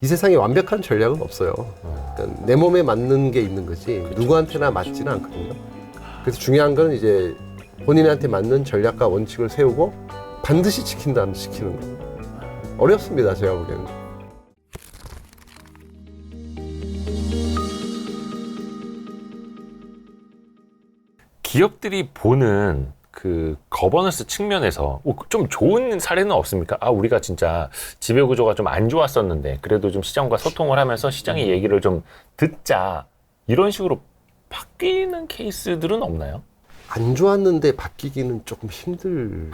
이 세상에 완벽한 전략은 없어요. 그러니까 내 몸에 맞는 게 있는 거지 누구한테나 맞지는 않거든요. 그래서 중요한 건 이제 본인한테 맞는 전략과 원칙을 세우고 반드시 지킨다면 지키는 거. 어렵습니다, 제가 보기에는. 기업들이 보는 그 거버넌스 측면에서 좀 좋은 사례는 없습니까? 아, 우리가 진짜 지배 구조가 좀 안 좋았었는데 그래도 좀 시장과 소통을 하면서 시장의 얘기를 좀 듣자, 이런 식으로 바뀌는 케이스들은 없나요? 안 좋았는데 바뀌기는 조금 힘들고요.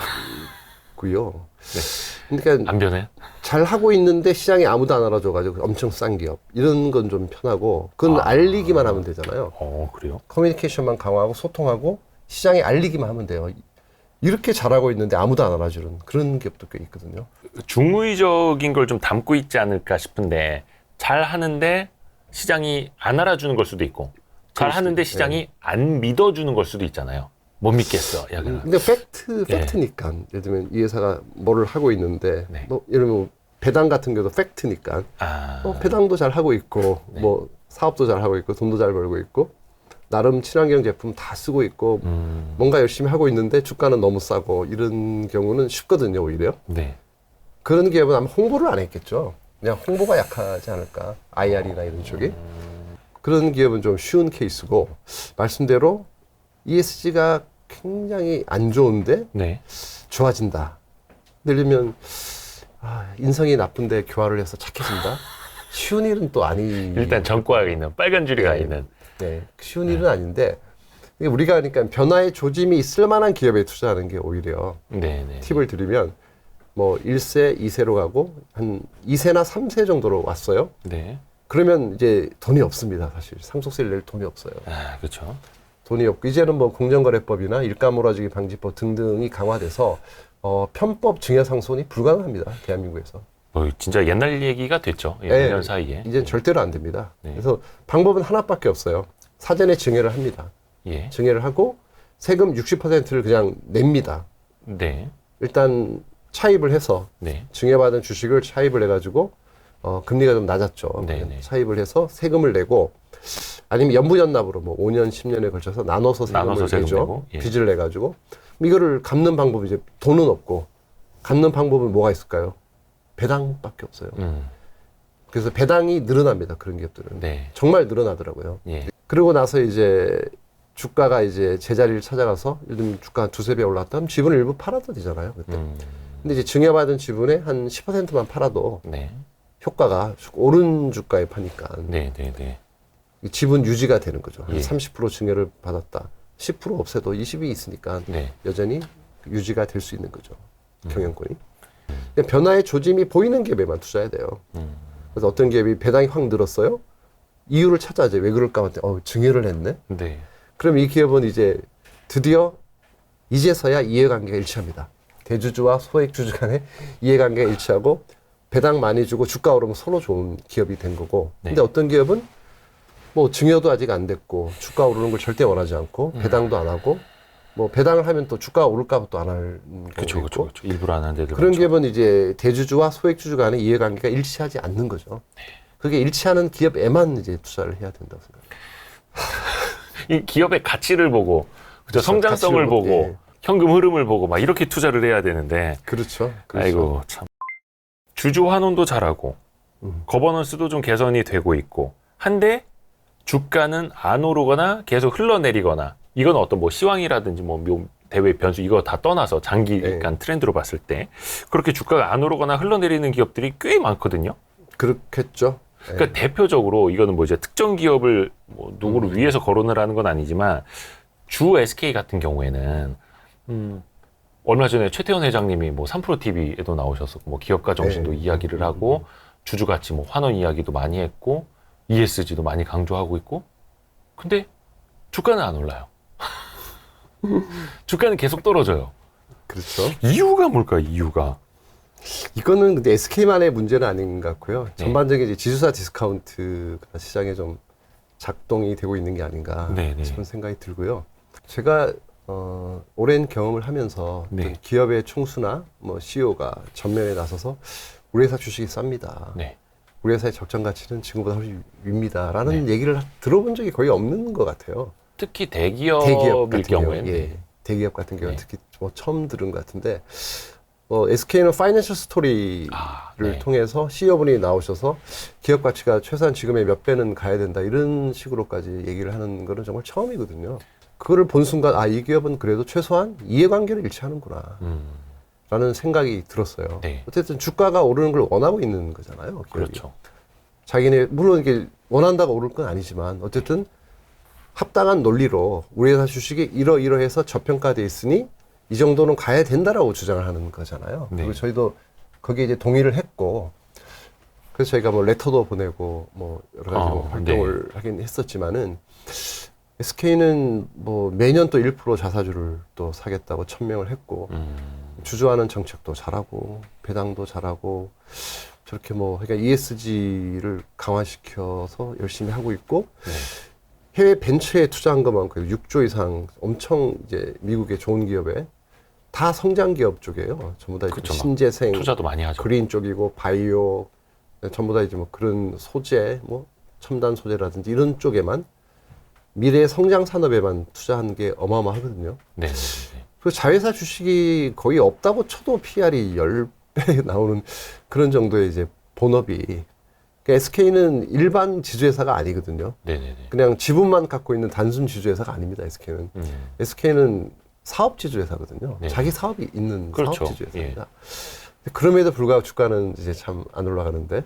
그러니까 안 변해? 잘 하고 있는데 시장에 아무도 안 알아줘가지고 엄청 싼 기업 이런 건 좀 편하고 그건 알리기만 하면 되잖아요. 그래요? 커뮤니케이션만 강화하고 소통하고 시장에 알리기만 하면 돼요. 이렇게 잘하고 있는데 아무도 안 알아주는 그런 기업도 꽤 있거든요. 중의적인 걸 좀 담고 있지 않을까 싶은데, 잘 하는데 시장이 안 알아주는 걸 수도 있고, 잘 하는데 시장이 안 믿어주는 걸 수도 있잖아요. 못 믿겠어, 야근. 근데 팩트니까. 예를 들면 이 회사가 뭐를 하고 있는데, 네. 뭐 예를 들면 배당 같은 경우도 팩트니까. 배당도 잘 하고 있고, 뭐 사업도 잘 하고 있고, 돈도 잘 벌고 있고, 나름 친환경 제품 다 쓰고 있고, 뭔가 열심히 하고 있는데 주가는 너무 싸고 이런 경우는 쉽거든요, 오히려. 네. 그런 기업은 아마 홍보를 안 했겠죠. 그냥 홍보가 약하지 않을까. IR이나 이런 쪽이. 그런 기업은 좀 쉬운 케이스고, 말씀대로 ESG가 굉장히 안 좋은데 네. 좋아진다. 예를 들면 인성이 나쁜데 교화를 해서 착해진다. 쉬운 일은 또 아니. 일단 전과가 있는 빨간 줄이 가 네. 있는. 네, 쉬운 일은 아닌데 우리가 그러니까 변화의 조짐이 있을 만한 기업에 투자하는 게 오히려 네네. 팁을 드리면 뭐 1세, 2세로 가고 한 2세나 3세 정도로 왔어요. 네. 그러면 이제 돈이 없습니다. 사실 상속세를 낼 돈이 없어요. 아, 그렇죠. 돈이 없고 이제는 뭐 공정거래법이나 일가 몰아주기 방지법 등등이 강화돼서 편법 증여상손이 불가능합니다. 대한민국에서. 뭐 진짜 옛날 얘기가 됐죠. 예, 네, 1년 사이에. 이제는 절대로 안 됩니다. 네. 그래서 방법은 하나밖에 없어요. 사전에 증여를 합니다. 예. 증여를 하고 세금 60%를 그냥 냅니다. 네. 일단 차입을 해서 네. 증여받은 주식을 차입을 해가지고 금리가 좀 낮았죠. 네, 네. 차입을 해서 세금을 내고 아니면 연부연납으로 뭐 5년, 10년에 걸쳐서 나눠서 세금을 세금 내죠. 내고, 예. 빚을 내가지고 이거를 갚는 방법이 이제 돈은 없고 갚는 방법은 뭐가 있을까요? 배당밖에 없어요. 그래서 배당이 늘어납니다. 그런 기업들은. 네. 정말 늘어나더라고요. 예. 그러고 나서 이제 주가가 이제 제자리를 찾아가서 예를 들면 주가가 두세 배 올랐다면 지분을 일부 팔아도 되잖아요. 그때. 근데 이제 증여받은 지분의 한 10%만 팔아도 네. 효과가 오른 주가에 파니까 네, 네, 네. 지분 유지가 되는 거죠. 한 예. 30% 증여를 받았다. 10% 없애도 20이 있으니까 네. 여전히 유지가 될 수 있는 거죠. 경영권이. 근데 변화의 조짐이 보이는 기업에만 투자해야 돼요. 그래서 어떤 기업이 배당이 확 늘었어요. 이유를 찾아야지. 왜 그럴까 봤더니 증여를 했네. 네. 그럼 이 기업은 이제 드디어 이제서야 이해관계가 일치합니다. 대주주와 소액주주 간의 이해관계가 일치하고 배당 많이 주고 주가 오르면 서로 좋은 기업이 된 거고. 네. 근데 어떤 기업은 뭐 증여도 아직 안 됐고 주가 오르는 걸 절대 원하지 않고 배당도 안 하고 뭐 배당을 하면 또 주가가 오를까 봐 또 안 할 그렇죠, 경우도 있고. 그렇죠. 일부러 안 하는 데들 그런 많죠. 기업은 이제 대주주와 소액주주 간의 이해관계가 일치하지 않는 거죠. 그게 일치하는 기업에만 이제 투자를 해야 된다고 생각합니다. 이 기업의 가치를 보고, 그죠? 그렇죠. 성장성을 가치를 보고, 예. 현금 흐름을 보고 막 이렇게 투자를 해야 되는데, 그렇죠. 아이고 참. 주주 환원도 잘하고, 거버넌스도 좀 개선이 되고 있고, 한데 주가는 안 오르거나 계속 흘러내리거나, 이건 어떤 뭐 시황이라든지 뭐 대외 변수 이거 다 떠나서 장기간 트렌드로 봤을 때 그렇게 주가가 안 오르거나 흘러내리는 기업들이 꽤 많거든요. 그렇겠죠. 그러니까 대표적으로 이거는 뭐 이제 특정 기업을 뭐 누구를 위해서 거론을 하는 건 아니지만, 주 SK 같은 경우에는 얼마 전에 최태원 회장님이 뭐 3프로 TV에도 나오셨었고, 뭐 기업가 정신도 네. 이야기를 하고, 주주 가치 뭐 환원 이야기도 많이 했고, ESG도 많이 강조하고 있고, 근데 주가는 안 올라요. 주가는 계속 떨어져요. 그렇죠. 이유가 뭘까, 이유가? 이거는 근데 SK만의 문제는 아닌 것 같고요. 네. 전반적인 이제 지수사 디스카운트가 시장에 좀 작동이 되고 있는 게 아닌가 네, 네. 싶은 생각이 들고요. 제가 오랜 경험을 하면서 네. 어떤 기업의 총수나 뭐 CEO가 전면에 나서서 우리 회사 주식이 쌉니다. 네. 우리 회사의 적정 가치는 지금보다 훨씬 윗니다라는 얘기를 들어본 적이 거의 없는 것 같아요. 특히 대기업 대기업일 같은 경우에는 예. 대기업 같은 경우는 네. 특히 뭐 처음 들은 것 같은데 SK는 파이낸셜 스토리를 네. 통해서 CEO분이 나오셔서 기업 가치가 최소한 지금의 몇 배는 가야 된다 이런 식으로까지 얘기를 하는 거는 정말 처음이거든요. 그거를 본 순간 이 기업은 그래도 최소한 이해관계를 일치하는구나 라는 생각이 들었어요. 네. 어쨌든 주가가 오르는 걸 원하고 있는 거잖아요. 기업이. 그렇죠. 자기네 물론 이게 원한다고 오를 건 아니지만 어쨌든 합당한 논리로 우리 회사 주식이 이러이러해서 저평가돼 있으니 이 정도는 가야 된다라고 주장을 하는 거잖아요. 네. 그리고 저희도 거기에 이제 동의를 했고 그래서 저희가 뭐 레터도 보내고 뭐 여러 가지 뭐 활동을 하긴 했었지만은 SK는 뭐 매년 또 1% 자사주를 또 사겠다고 천명을 했고 주주하는 정책도 잘하고 배당도 잘하고 저렇게 뭐 그러니까 ESG를 강화시켜서 열심히 하고 있고 해외 벤처에 투자한 것만큼 6조 이상 엄청 이제 미국의 좋은 기업에 다 성장 기업 쪽이에요. 전부 다 그쵸, 신재생, 투자도 많이 하죠. 그린 쪽이고 바이오 전부 다 이제 뭐 그런 소재, 뭐 첨단 소재라든지 이런 쪽에만 미래의 성장 산업에만 투자한 게 어마어마하거든요. 네. 그리고 자회사 주식이 거의 없다고 쳐도 PR이 10배 나오는 그런 정도의 이제 본업이. 그러니까 SK는 일반 지주회사가 아니거든요. 네네네. 그냥 지분만 갖고 있는 단순 지주회사가 아닙니다. SK는. SK는 사업 지주회사거든요. 네. 자기 사업이 있는 그렇죠. 사업 지주회사입니다. 그럼에도 불구하고 주가는 이제 참 안 올라가는데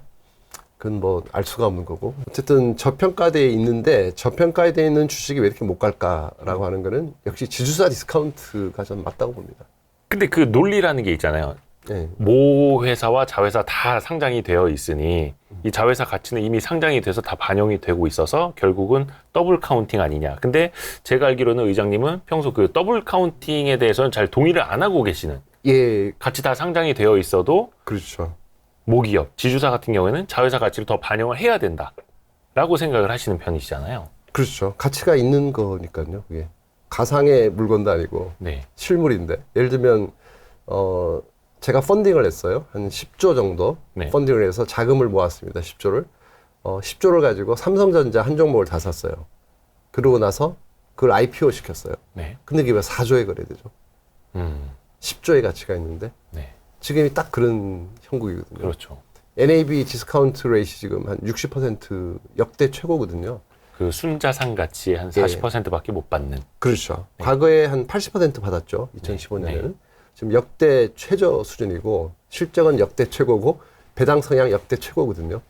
그건 뭐 알 수가 없는 거고. 어쨌든 저평가되어 있는데 저평가되어 있는 주식이 왜 이렇게 못 갈까라고 하는 거는 역시 지주사 디스카운트가 좀 맞다고 봅니다. 근데 그 논리라는 게 있잖아요. 네. 모 회사와 자회사 다 상장이 되어 있으니 이 자회사 가치는 이미 상장이 돼서 다 반영이 되고 있어서 결국은 더블 카운팅 아니냐. 근데 제가 알기로는 의장님은 평소 그 더블 카운팅에 대해서는 잘 동의를 안 하고 계시는. 예, 같이 다 상장이 되어 있어도 그렇죠. 모기업, 지주사 같은 경우에는 자회사 가치를 더 반영을 해야 된다라고 생각을 하시는 편이시잖아요. 그렇죠. 가치가 있는 거니까요. 그게 가상의 물건도 아니고 네. 실물인데 예를 들면 제가 펀딩을 했어요. 한 10조 정도 네. 펀딩을 해서 자금을 모았습니다. 10조를. 10조를 가지고 삼성전자 한 종목을 다 샀어요. 그러고 나서 그걸 IPO 시켰어요. 네. 근데 그게 왜 4조에 거래되죠? 10조의 가치가 있는데 네. 지금이 딱 그런 형국이거든요. 그렇죠. NAV 디스카운트 레이시 지금 한 60% 역대 최고거든요. 그 순자산 가치의 한 40%밖에 못 받는. 그렇죠. 과거에 한 80% 받았죠. 2015년에는. 네. 지금 역대 최저 수준이고 실적은 역대 최고고 배당 성향 역대 최고거든요.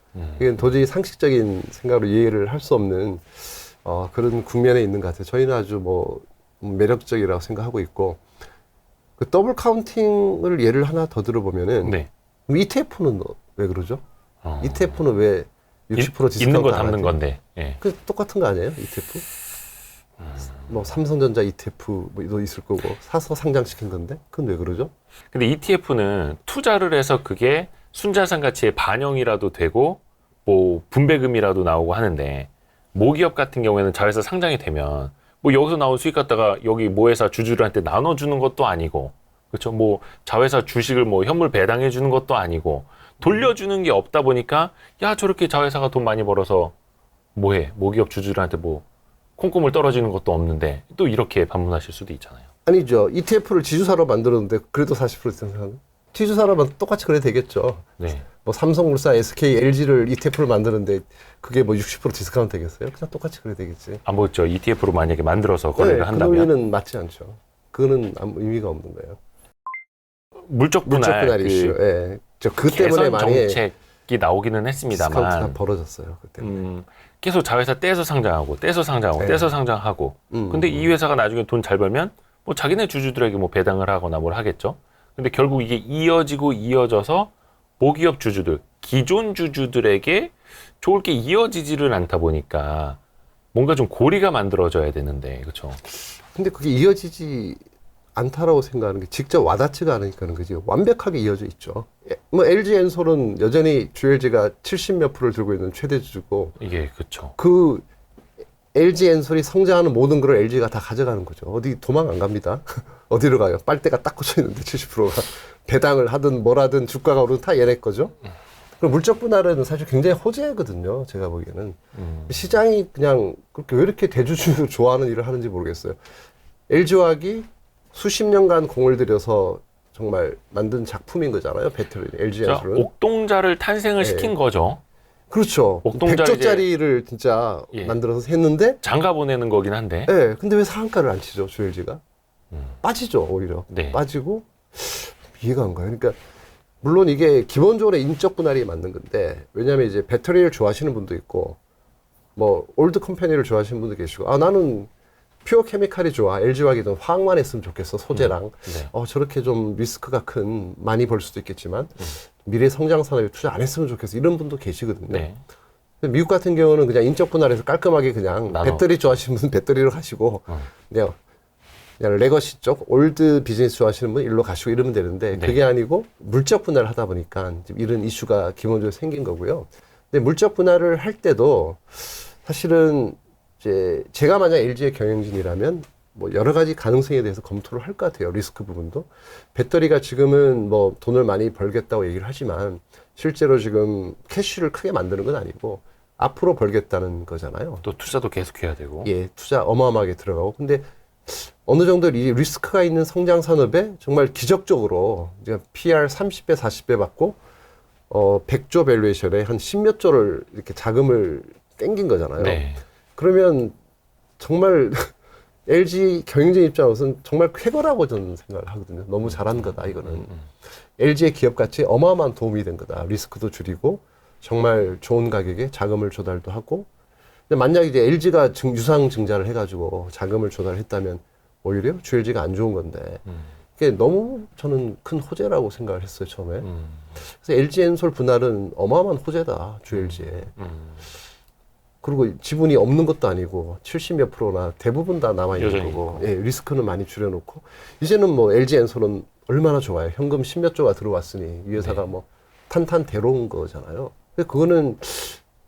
이건 도저히 상식적인 생각으로 이해를 할 수 없는 그런 국면에 있는 것 같아요. 저희는 아주 뭐 매력적이라고 생각하고 있고 그 더블 카운팅을 예를 하나 더 들어보면은 네. ETF는 왜 그러죠? ETF는 왜 60% 디스카운트 있는 거 안 담는 하죠? 건데. 예. 그 똑같은 거 아니에요? ETF? 뭐 삼성전자 ETF도 있을 거고 사서 상장시킨 건데 그건 왜 그러죠? 근데 ETF는 투자를 해서 그게 순자산 가치의 반영이라도 되고 뭐 분배금이라도 나오고 하는데 모기업 같은 경우에는 자회사 상장이 되면 뭐 여기서 나온 수익 갖다가 여기 모회사 주주들한테 나눠주는 것도 아니고 그렇죠. 뭐 자회사 주식을 뭐 현물 배당해 주는 것도 아니고 돌려주는 게 없다 보니까 야 저렇게 자회사가 돈 많이 벌어서 뭐해 모기업 주주들한테 뭐 콩고물 떨어지는 것도 없는데 또 이렇게 반문하실 수도 있잖아요. 아니죠. ETF를 지주사로 만들었는데 그래도 40% 생각하는? 지주사라면 똑같이 그래 되겠죠. 네. 뭐 삼성물산, SK, LG를 ETF를 만드는데 그게 뭐 60% 디스카운트 되겠어요? 그냥 똑같이 그래 되겠지. 아, 뭐죠. ETF로 만약에 만들어서 거래를 그 한다면 논리는 맞지 않죠. 그거는 아무 의미가 없는 거예요. 물적 분할, 물적 분할 이슈. 예. 그 때문에 개선 많이 정책이 나오기는 디스카운트가 했습니다만 벌어졌어요. 그 때문에. 계속 자회사 떼서 상장하고 떼서 상장하고 네. 떼서 상장하고 근데 이 회사가 나중에 돈 잘 벌면 뭐 자기네 주주들에게 뭐 배당을 하거나 뭘 하겠죠. 근데 결국 이게 이어지고 이어져서 모기업 주주들, 기존 주주들에게 좋을 게 이어지지를 않다 보니까 뭔가 좀 고리가 만들어져야 되는데 그렇죠. 근데 그게 이어지지 않다라고 생각하는 게 직접 와닿지가 않으니까는 그지 완벽하게 이어져 있죠. 뭐 LG 엔솔은 여전히 주LG가 70몇 %를 들고 있는 최대 주주고 이게 그렇죠. 그 LG 엔솔이 성장하는 모든 걸 LG가 다 가져가는 거죠. 어디 도망 안 갑니다. 어디로 가요? 빨대가 딱 꽂혀 있는데 70%가 배당을 하든 뭘 하든 주가가 오르든 다 얘네 거죠. 그럼 물적 분할은 사실 굉장히 호재거든요. 제가 보기에는 시장이 그냥 그렇게 왜 이렇게 대주주를 좋아하는 일을 하는지 모르겠어요. LG화학이 수십 년간 공을 들여서 정말 만든 작품인 거잖아요. 배터리 LG 자, 엔솔은. 옥동자를 탄생을 시킨 거죠. 그렇죠. 옥동자 100조짜리를 진짜 예. 만들어서 했는데, 장가 보내는 거긴 한데. 예. 근데 왜 상한가를 안 치죠, 주LG가? 빠지죠, 오히려. 네. 빠지고 이해가 안 가요. 그러니까 물론 이게 기본적으로 인적 분할이 맞는 건데, 왜냐하면 이제 배터리를 좋아하시는 분도 있고, 뭐 올드 컴퍼니를 좋아하시는 분도 계시고, 아 나는 퓨어 케미칼이 좋아. LG화학이든 화학만 했으면 좋겠어, 소재랑. 네. 저렇게 좀 리스크가 큰, 많이 벌 수도 있겠지만 미래 성장 산업에 투자 안 했으면 좋겠어, 이런 분도 계시거든요. 네. 근데 미국 같은 경우는 그냥 인적 분할해서 깔끔하게 그냥 나눠. 배터리 좋아하시는 분은 배터리로 가시고, 그냥 레거시 쪽, 올드 비즈니스 좋아하시는 분 일로 가시고 이러면 되는데, 네. 그게 아니고 물적 분할을 하다 보니까 이런 이슈가 기본적으로 생긴 거고요. 근데 물적 분할을 할 때도 사실은 이제 제가 만약 LG의 경영진이라면 뭐 여러 가지 가능성에 대해서 검토를 할 것 같아요. 리스크 부분도. 배터리가 지금은 뭐 돈을 많이 벌겠다고 얘기를 하지만 실제로 지금 캐시를 크게 만드는 건 아니고 앞으로 벌겠다는 거잖아요. 또 투자도 계속해야 되고. 예, 투자 어마어마하게 들어가고. 근데 어느 정도 이 리스크가 있는 성장 산업에 정말 기적적으로 이제 PR 30배, 40배 받고 100조 밸류에이션에 한 10몇 조를 이렇게 자금을 땡긴 거잖아요. 네. 그러면 정말 LG 경영진 입장으로서는 정말 쾌거라고 저는 생각을 하거든요. 너무 잘한 거다, 이거는. LG의 기업 가치에 어마어마한 도움이 된 거다. 리스크도 줄이고 정말 좋은 가격에 자금을 조달도 하고. 근데 만약 이제 LG가 유상 증자를 해가지고 자금을 조달했다면 오히려 주LG가 안 좋은 건데, 그게 너무 저는 큰 호재라고 생각을 했어요, 처음에. 그래서 LG 엔솔 분할은 어마어마한 호재다, 주LG에. 그리고 지분이 없는 것도 아니고 70몇 프로나 대부분 다 남아 있는 거고, 예, 리스크는 많이 줄여놓고, 이제는 뭐 LG 엔솔은 얼마나 좋아요. 현금 10몇 조가 들어왔으니 이 회사가 뭐 탄탄대로운 거잖아요. 근데 그거는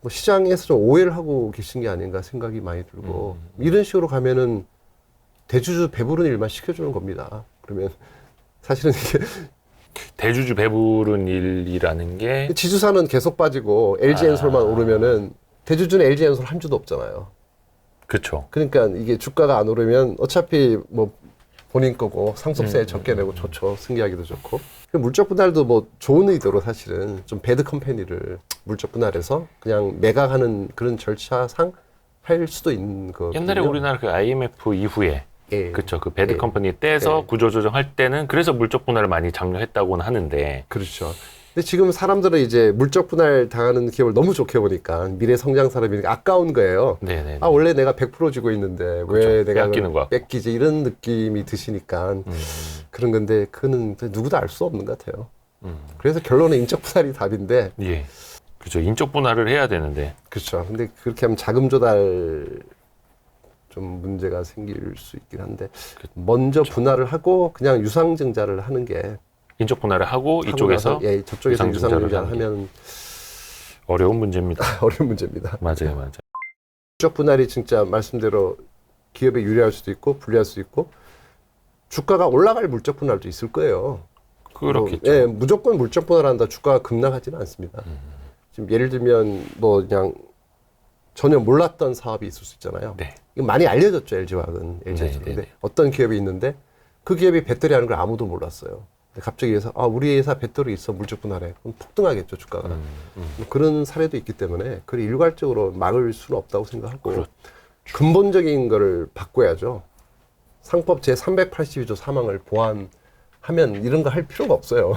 뭐 시장에서 좀 오해를 하고 계신 게 아닌가 생각이 많이 들고, 이런 식으로 가면은 대주주 배부른 일만 시켜주는 겁니다. 그러면 사실은 이게 대주주 배부른 일이라는 게 지주사는 계속 빠지고 LG 엔솔만 오르면은 대주주는 LG 엔솔 한 주도 없잖아요. 그렇죠. 그러니까 이게 주가가 안 오르면 어차피 뭐 본인 거고 상속세 적게 내고 좋죠. 승계하기도 좋고. 물적 분할도 뭐 좋은 의도로 사실은 좀 배드 컴퍼니를 물적 분할해서 그냥 매각하는 그런 절차상 할 수도 있는 거. 옛날에 우리나라 그 IMF 이후에 예. 그렇죠. 그 배드 예. 컴퍼니 떼서 예. 구조조정할 때는 그래서 물적 분할을 많이 장려했다고는 하는데. 그렇죠. 근데 지금 사람들은 이제 물적 분할 당하는 기업을 너무 좋게 보니까 미래 성장 산업이니까 아까운 거예요. 네네. 아 원래 내가 100% 쥐고 있는데 왜 그렇죠. 내가 뺏기는 거 같고. 뺏기지, 이런 느낌이 드시니까 그런 건데, 그거는 누구도 알 수 없는 것 같아요. 그래서 결론은 인적 분할이 답인데. 예. 그렇죠. 인적 분할을 해야 되는데. 그렇죠. 근데 그렇게 하면 자금 조달 좀 문제가 생길 수 있긴 한데, 먼저 분할을 하고 그냥 유상증자를 하는 게, 인적 분할을 하고 이쪽에서 나서, 예, 저쪽에서 유상증자를 하면 어려운 문제입니다. 어려운 문제입니다. 맞아요, 맞아요. 인적 분할이 진짜 말씀대로 기업에 유리할 수도 있고 불리할 수도 있고, 주가가 올라갈 물적 분할도 있을 거예요. 그렇겠죠. 예, 무조건 물적 분할한다 주가가 급락하지는 않습니다. 지금 예를 들면 뭐 그냥 전혀 몰랐던 사업이 있을 수 있잖아요. 네. 이거 많이 알려졌죠, LG화학은. LG에서. 근데 어떤 기업이 있는데 그 기업이 배터리 하는 걸 아무도 몰랐어요. 근데 갑자기 해서 우리 회사 배터리 있어, 물적 분할해. 그럼 폭등하겠죠, 주가가. 뭐 그런 사례도 있기 때문에 그걸 일괄적으로 막을 수는 없다고 생각하고, 그렇죠. 근본적인 거를 바꿔야죠. 상법 제382조 3항을 보완하면 이런 거 할 필요가 없어요.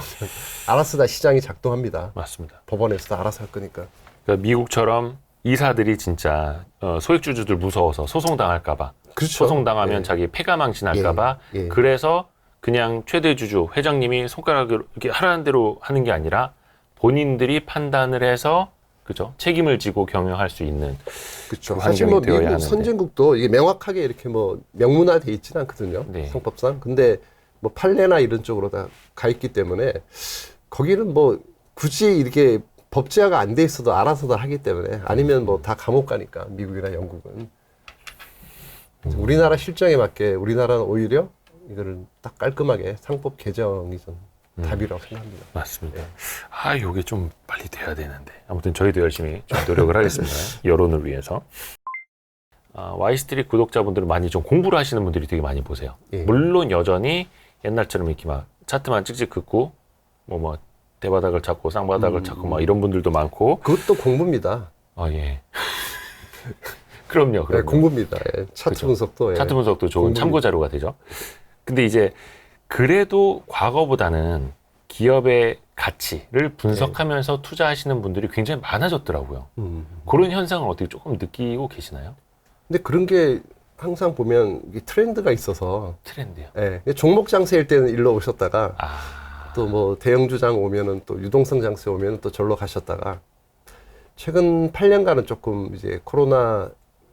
알아서 다 시장이 작동합니다. 맞습니다. 법원에서도 알아서 할 거니까. 그러니까 미국처럼 이사들이 진짜 소액주주들 무서워서 소송당할까봐. 그렇죠. 소송당하면 예. 자기 패가망신할까봐. 예. 예. 그래서 그냥 최대 주주 회장님이 손가락으로 이렇게 하라는 대로 하는 게 아니라 본인들이 판단을 해서, 그죠, 책임을 지고 경영할 수 있는. 그렇죠. 그 사실 뭐 환경이 되어야 미국 하는데. 선진국도 이게 명확하게 이렇게 뭐 명문화돼 있지는 않거든요. 네. 상법상. 근데 뭐 판례나 이런 쪽으로 다 가 있기 때문에 거기는 뭐 굳이 이렇게 법제화가 안 돼 있어도 알아서 다 하기 때문에, 아니면 뭐 다 감옥 가니까 미국이나 영국은. 우리나라 실정에 맞게 우리나라는 오히려 이거를 딱 깔끔하게 상법 개정이 좀 답이라고 생각합니다. 맞습니다. 네. 아, 요게 좀 빨리 돼야 되는데. 아무튼 저희도 열심히 좀 노력을 하겠습니다. 여론을 위해서. 와이스트릿 구독자분들은 많이 좀 공부를 하시는 분들이 되게 많이 보세요. 예. 물론 여전히 옛날처럼 이렇게 막 차트만 찍찍 긋고 뭐 대바닥을 찾고 쌍바닥을 찾고 막 이런 분들도 많고. 그것도 공부입니다. 예. 그럼요. 네, 그럼요. 공부입니다. 예. 차트 그죠. 분석도. 예. 차트 분석도 좋은 공부입니다. 참고 자료가 되죠. 근데 이제 그래도 과거보다는 기업의 가치를 분석하면서 투자하시는 분들이 굉장히 많아졌더라고요. 그런 현상을 어떻게 조금 느끼고 계시나요? 근데 그런 게 항상 보면 이게 트렌드가 있어서 트렌드요. 예. 종목 장세일 때는 일로 오셨다가 또 뭐 대형주장 오면은 또 유동성 장세 오면은 또 절로 가셨다가 최근 8년간은 조금 이제 코로나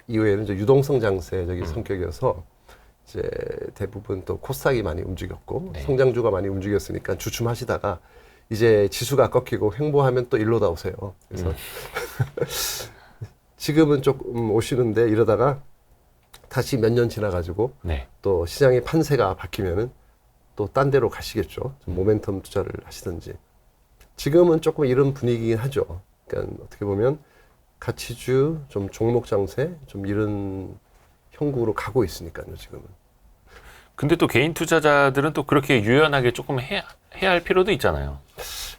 이후에는 이제 유동성 장세적인 성격이어서 이제 대부분 또 코스닥이 많이 움직였고 네. 성장주가 많이 움직였으니까 주춤하시다가 이제 지수가 꺾이고 횡보하면 또 일로 다 오세요. 그래서 지금은 조금 오시는데 이러다가 다시 몇 년 지나가지고 네. 또 시장의 판세가 바뀌면은 또 딴 데로 가시겠죠. 좀 모멘텀 투자를 하시든지. 지금은 조금 이런 분위기긴 하죠. 그러니까 어떻게 보면 가치주, 좀 종목 장세, 좀 이런 형국으로 가고 있으니까요, 지금은. 근데 또 개인 투자자들은 또 그렇게 유연하게 조금 해야 할 필요도 있잖아요.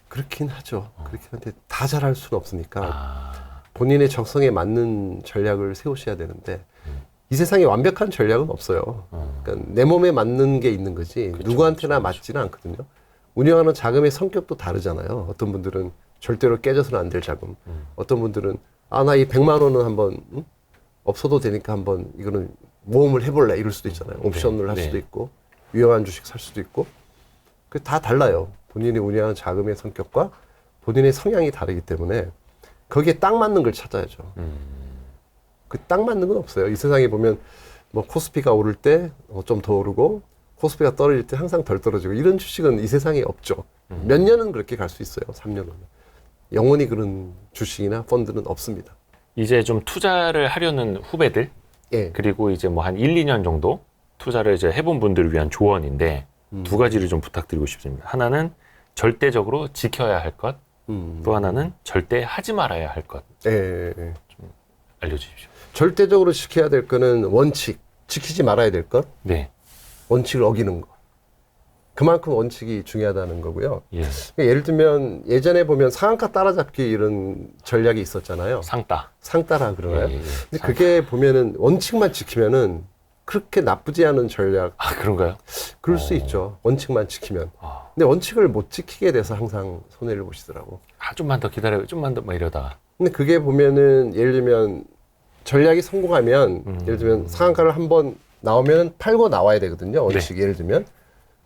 그렇긴 하죠. 그렇긴 한데 다 잘할 수는 없으니까 아, 본인의 적성에 맞는 전략을 세우셔야 되는데 이 세상에 완벽한 전략은 없어요. 그러니까 내 몸에 맞는 게 있는 거지 누구한테나 맞지는 않거든요. 운영하는 자금의 성격도 다르잖아요. 어떤 분들은 절대로 깨져서는 안 될 자금. 어떤 분들은 나 이 100만 원은 한번 없어도 되니까 한번 이거는 모험을 해볼래 이럴 수도 있잖아요. 옵션을 할 수도 있고 위험한 주식 살 수도 있고 그 다 달라요. 본인이 운영하는 자금의 성격과 본인의 성향이 다르기 때문에 거기에 딱 맞는 걸 찾아야죠. 그 딱 맞는 건 없어요. 이 세상에 보면 뭐 코스피가 오를 때 좀 더 오르고 코스피가 떨어질 때 항상 덜 떨어지고 이런 주식은 이 세상에 없죠. 몇 년은 그렇게 갈 수 있어요. 3년은. 영원히 그런 주식이나 펀드는 없습니다. 이제 좀 투자를 하려는 후배들 예. 그리고 이제 뭐 한 1, 2년 정도 투자를 이제 해본 분들을 위한 조언인데 두 가지를 좀 부탁드리고 싶습니다. 하나는 절대적으로 지켜야 할 것, 또 하나는 절대 하지 말아야 할 것. 예. 알려주십시오. 절대적으로 지켜야 될 거는 원칙, 지키지 말아야 될 것, 네. 원칙을 어기는 거. 그만큼 원칙이 중요하다는 거고요. 예. 그러니까 예를 들면 예전에 보면 상한가 따라잡기 이런 전략이 있었잖아요. 상따. 상따라 그러나요? 예, 예, 예. 근데 그게 보면은 원칙만 지키면은 그렇게 나쁘지 않은 전략 아, 그런가요? 그럴 수 있죠. 원칙만 지키면. 아, 근데 원칙을 못 지키게 돼서 항상 손해를 보시더라고. 좀만 더 기다려, 좀만 더 막 이러다가. 근데 그게 보면은 예를 들면 전략이 성공하면 예를 들면 상한가를 한번 나오면 팔고 나와야 되거든요. 원칙 예를 들면.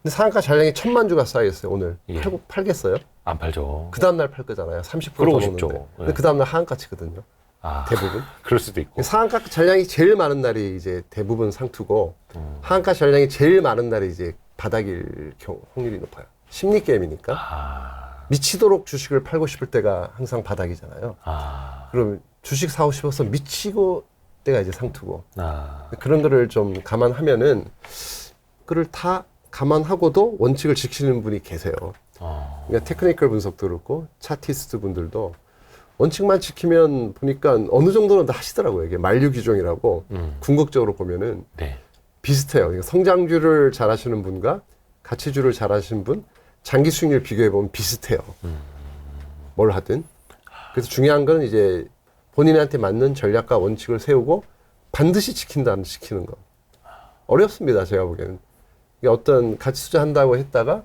근데 상한가 전량이 1,000만 주가 쌓여있어요. 오늘 예. 팔겠어요? 안 팔죠. 그 다음날 팔 거잖아요. 30% 그러고 더 싶죠. 오는데. 근데 네. 그 다음날 하한가 치거든요. 아, 대부분. 그럴 수도 있고. 상한가 전량이 제일 많은 날이 이제 대부분 상투고 하한가 전량이 제일 많은 날이 이제 바닥일 확률이 높아요. 심리 게임이니까. 아, 미치도록 주식을 팔고 싶을 때가 항상 바닥이잖아요. 아, 그럼 주식 사고 싶어서 미치고 때가 이제 상투고. 아, 그런 거를 좀 감안하면은 그걸 다 감안하고도 원칙을 지키는 분이 계세요. 그러니까 테크니컬 분석도 그렇고 차티스트 분들도 원칙만 지키면 보니까 어느 정도는 다 하시더라고요. 이게 만류기종이라고 궁극적으로 보면은 네. 비슷해요. 그러니까 성장주를 잘하시는 분과 가치주를 잘하시는 분 장기 수익률 비교해 보면 비슷해요. 뭘 하든. 그래서 중요한 건 이제 본인한테 맞는 전략과 원칙을 세우고 반드시 지키는 거. 어렵습니다. 제가 보기에는. 그러니까 어떤 가치 투자한다고 했다가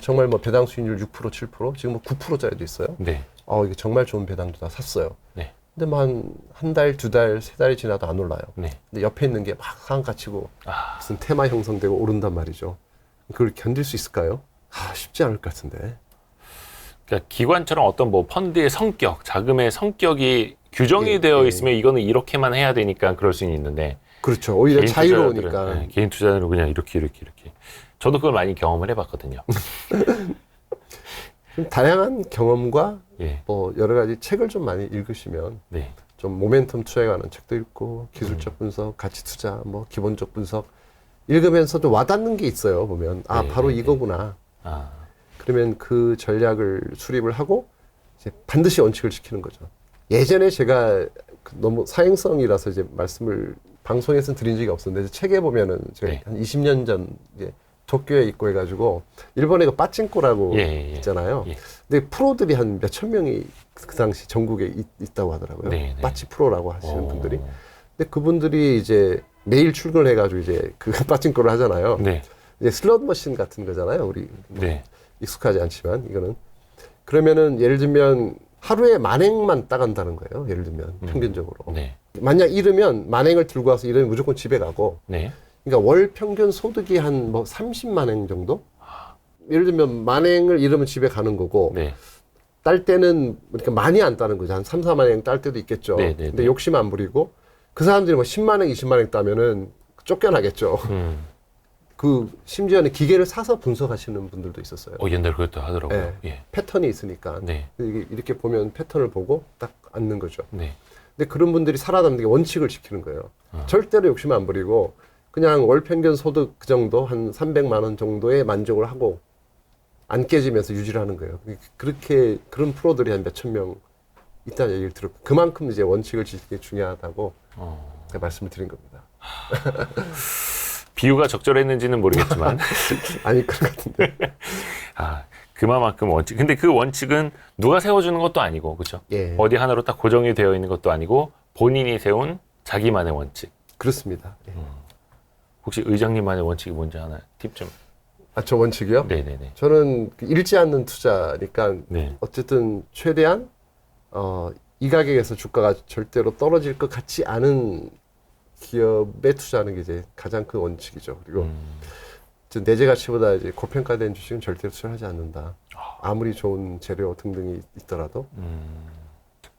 정말 뭐 배당 수익률 6% 7% 지금 뭐 9%짜리도 있어요. 네. 이게 정말 좋은 배당주다 샀어요. 네. 근데 뭐 한 달, 두 달, 세 달이 지나도 안 올라요. 네. 근데 옆에 있는 게 막 상한가 치고 아, 무슨 테마 형성되고 오른단 말이죠. 그걸 견딜 수 있을까요? 쉽지 않을 것 같은데. 그러니까 기관처럼 어떤 뭐 펀드의 성격, 자금의 성격이 규정이 예, 되어 예. 있으면 이거는 이렇게만 해야 되니까 그럴 수는 있는데 그렇죠. 오히려 개인 자유로우니까. 투자자들은, 네, 개인 투자자는 그냥 이렇게. 저도 그걸 많이 경험을 해봤거든요. 좀 다양한 경험과 예, 뭐 여러 가지 책을 좀 많이 읽으시면 네, 좀 모멘텀 투자에 관한 책도 읽고 기술적 분석, 가치 투자, 뭐 기본적 분석 읽으면서 좀 와닿는 게 있어요. 보면 네, 바로 네, 이거구나. 아, 그러면 그 전략을 수립을 하고 이제 반드시 원칙을 지키는 거죠. 예전에 제가 너무 사행성이라서 이제 말씀을 방송에서는 드린 적이 없었는데 책에 보면은 제가 네. 한 20년 전 이제 도쿄에 있고 해가지고 일본에 그 빠찡코라고 있잖아요. 예. 근데 프로들이 한 몇천 명이 그 당시 전국에 있다고 하더라고요. 네, 네. 빠찌 프로라고 하시는 분들이. 근데 그분들이 이제 매일 출근해가지고 이제 그 빠찡코를 하잖아요. 네. 이제 슬롯 머신 같은 거잖아요. 우리 뭐 네. 익숙하지 않지만 이거는 그러면은 예를 들면 하루에 만행만 따간다는 거예요. 예를 들면 평균적으로. 네. 만약 잃으면 만행을 들고 와서 잃으면 무조건 집에 가고. 네. 그러니까 월 평균 소득이 한 뭐 30만 행 정도? 예를 들면 만행을 잃으면 집에 가는 거고 네. 딸 때는 그러니까 많이 안 따는 거죠. 한 3, 4만 행 딸 때도 있겠죠. 네, 네, 근데 네. 욕심 안 부리고 그 사람들이 뭐 10만 행, 20만 행 따면은 쫓겨나겠죠. 그 심지어는 기계를 사서 분석하시는 분들도 있었어요. 옛날에 그것도 하더라고요. 네. 예. 패턴이 있으니까. 네. 이게 이렇게 보면 패턴을 보고 딱 앉는 거죠. 네. 근데 그런 분들이 살아남는 게 원칙을 지키는 거예요. 절대로 욕심 안 부리고 그냥 월 평균 소득 그 정도 한 300만 원 정도에 만족을 하고 안 깨지면서 유지를 하는 거예요. 그렇게 그런 프로들이 한 몇천 명 있다는 얘기를 들었고 그만큼 이제 원칙을 지키는 게 중요하다고 제가 말씀을 드린 겁니다. 비유가 적절했는지는 모르겠지만 아니 그런 것 같은데. 그만큼 원칙. 근데 그 원칙은 누가 세워주는 것도 아니고, 그렇죠? 예. 어디 하나로 딱 고정이 되어 있는 것도 아니고 본인이 세운 자기만의 원칙. 그렇습니다. 예. 혹시 의장님만의 원칙이 뭔지 하나 팁 좀. 저 원칙이요? 네네네. 저는 그 잃지 않는 투자니까 네. 어쨌든 최대한 이 가격에서 주가가 절대로 떨어질 것 같지 않은 기업에 투자하는 게 이제 가장 큰 원칙이죠. 그리고 내재 가치보다 이제 고평가된 주식은 절대로 투자하지 않는다. 아무리 좋은 재료 등등이 있더라도.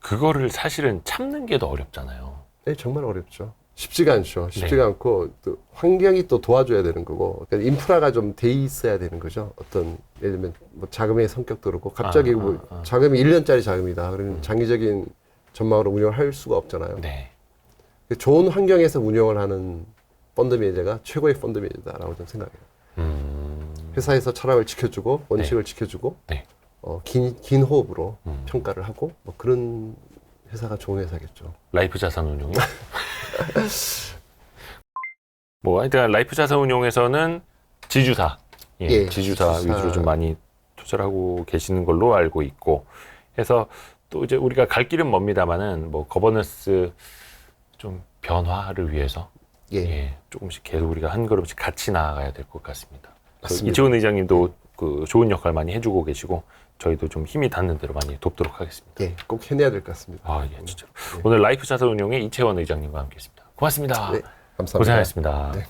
그거를 사실은 참는 게 더 어렵잖아요. 네, 정말 어렵죠. 쉽지가 않죠. 쉽지가 네. 않고 또 환경이 또 도와줘야 되는 거고, 그러니까 인프라가 좀 돼 있어야 되는 거죠. 어떤 예를 들면 뭐 자금의 성격도 그렇고 갑자기 자금이 1년짜리 자금이다. 그러면 장기적인 전망으로 운영을 할 수가 없잖아요. 네. 좋은 환경에서 운영을 하는 펀드 매니저가 최고의 펀드 매니저다라고 저는 생각해요. 회사에서 철학을 지켜주고 원칙을 지켜주고 네. 긴 호흡으로 평가를 하고 뭐 그런 회사가 좋은 회사겠죠. 라이프 자산 운용이요? 뭐 하여튼 라이프 자산 운용에서는 지주사, 예, 지주사 위주로 좀 많이 투자를 하고 계시는 걸로 알고 있고 해서 또 이제 우리가 갈 길은 멉니다만은 뭐 거버넌스 좀 변화를 위해서 조금씩 계속 우리가 한 걸음씩 같이 나아가야 될 것 같습니다. 이채원 의장님도 그 좋은 역할 많이 해주고 계시고 저희도 좀 힘이 닿는 대로 많이 돕도록 하겠습니다. 예, 꼭 해내야 될 것 같습니다. 진짜로. 오늘 라이프 자산 운용의 이채원 의장님과 함께했습니다. 고맙습니다. 네, 감사합니다. 고생하셨습니다. 네.